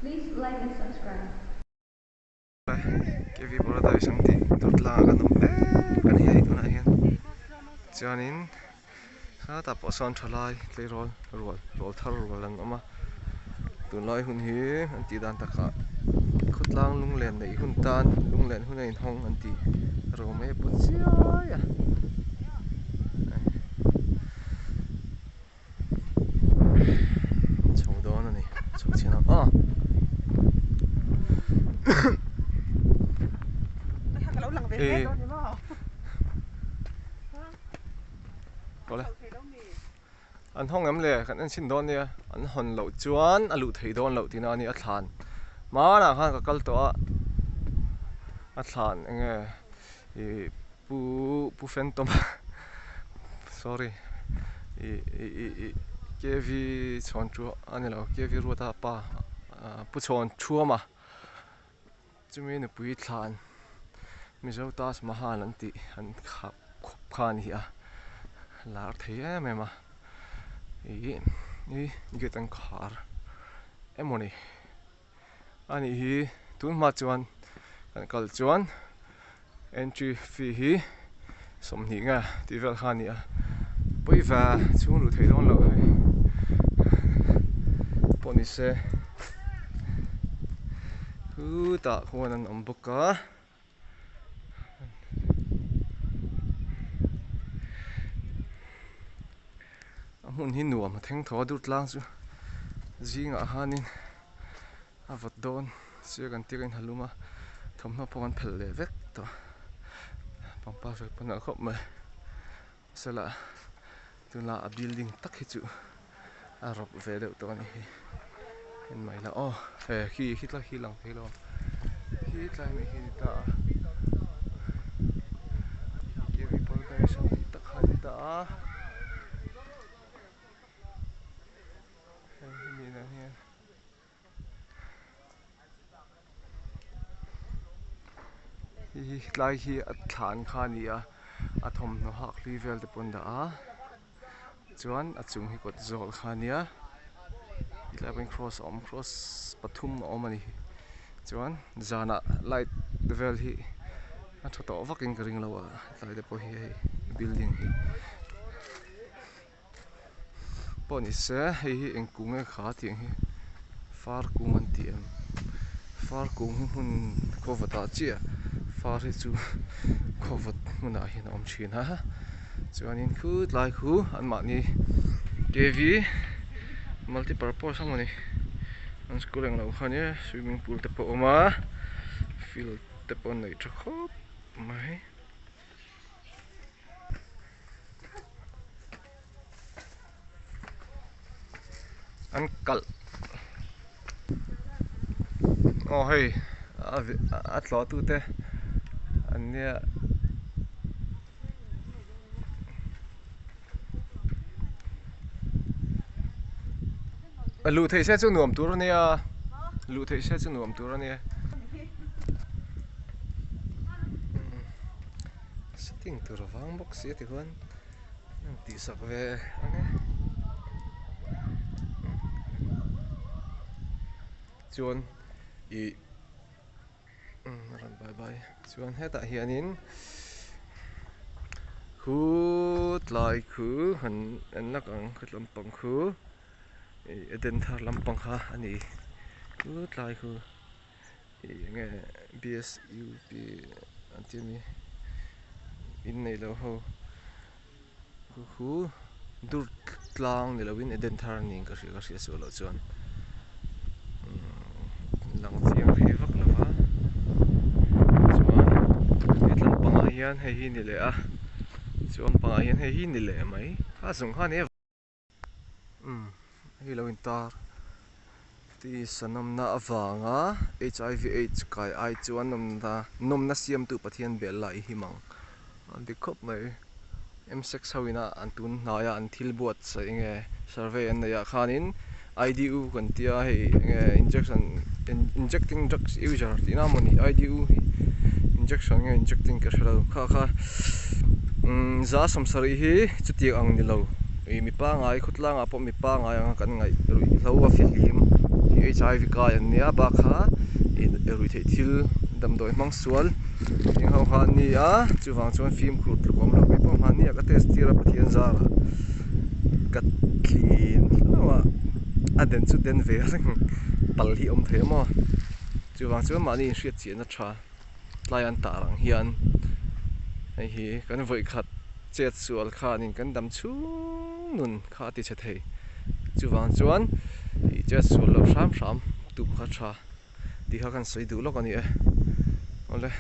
Please like and subscribe. Cái vi bỏ tay sang thì đốt la cái nấm bé cái này ấy tụi này hen cho nên khá tập bỏ son trở lại lấy roll roll roll thar roll lần mà tụi nói hun hi anh ti dan ta cả khut lang lung len này hun tan lung len hun này hong anh ti rồi mấy bút xíu à chồng đó này chồng chuyện nào à ê có lẽ anh hong em lệ anh xin đón nha anh hòn lẩu chuan anh lụt thấy đón lẩu thì nó anh ăn mà là han cái to ăn nghe pu phantom sorry cái vi chọn chúa anh là cái vi ruột pa pu chọn chúa mà chúng mình nó bùi ăn mình giàu ta mà han anh ti anh khắp khan hi à là thấy em mà cái tăng car em muốn đi anh hi tuần mà chuan anh cầu chuan entry fee hi som hi nga ti vel khan ni a poi va chung lu thei don lo hai poni se hu ta khon an om boka mun hi nuam ma theng thaw dur tlang chu zinga hanin avat don se kan tirin haluma thomna pon phel le vek to pangpa fe pana khop ma sala tula a building tak hi chu a rop ve de to ni en mai la oh khi hitla hi lang thei lo hi tlai mi hi ta ye vi pol ka sam tak khan ta ni na hi hi tlai hi a thlan khania a thom no hak level te pon da a chuan a chung hi kot zol khania ilaben cross pathum om ani chuan zana light level hi a tho to vakin ring lo a tlai de po hi building hi poni se hi engkung e kha tiang hi far kung an tiam far kung hun kovata chia far hi chu khovat muna hi na om thin ha chuan in khut lai khu an ma ni KV multi purpose amani an school ang lo khania swimming pool te po oma field te po nei tha khop mai an kal oh hey a tlo tu te an nia lu thei se chu nuam tur ania lu thei se chu nuam tur ania setting tur wang box se ti hon ti sak ve ane chuan i ran bye bye chuan heta hianin khu tlai khu han an nak ang khatlam pang khu eden thar lampang kha ani khu tlai khu nge BSUP antimi in nei lo ho khu dur tlang ni lawin eden thar ning ka ri so lo chuan lang chiang he vak lova chuan itlam panga hian hei hi ni le a chuan panga hian hei hi ni le mai ha zung kha ne hi lo in tar ti sanam na awanga HIV AIDS kai ai chuan nom na siam tu pathian bel lai hi mang an bi khop mai M6 hawina an tun hnaya an thil buat sa nge survey an ya khanin IDU kan tia hei nge injecting drugs user tina moni IDU injection nge injecting ka shalo kha za samsari hi chuti ang ni lo mi pa ngai khutla nga po mi pa ngai ang kan ngai lo wa filim HIV kai an nia ba kha in erui thei thil dam doi mang sual ing ho han ni a chuwang chuan film krut lukom lo pe pom han ni ka test tira pathian zara kat clean lawa aden chu den ve ring pal hi om themo chuwang chuan mani hriat chi na tha tlai an tarang hian hei hi kan voi khat chet sual khan in kan dam chung nun kha ti che thei chuwang chuan i chet sual lo sham tu kha tha ti kha kan soi du lok ani e ole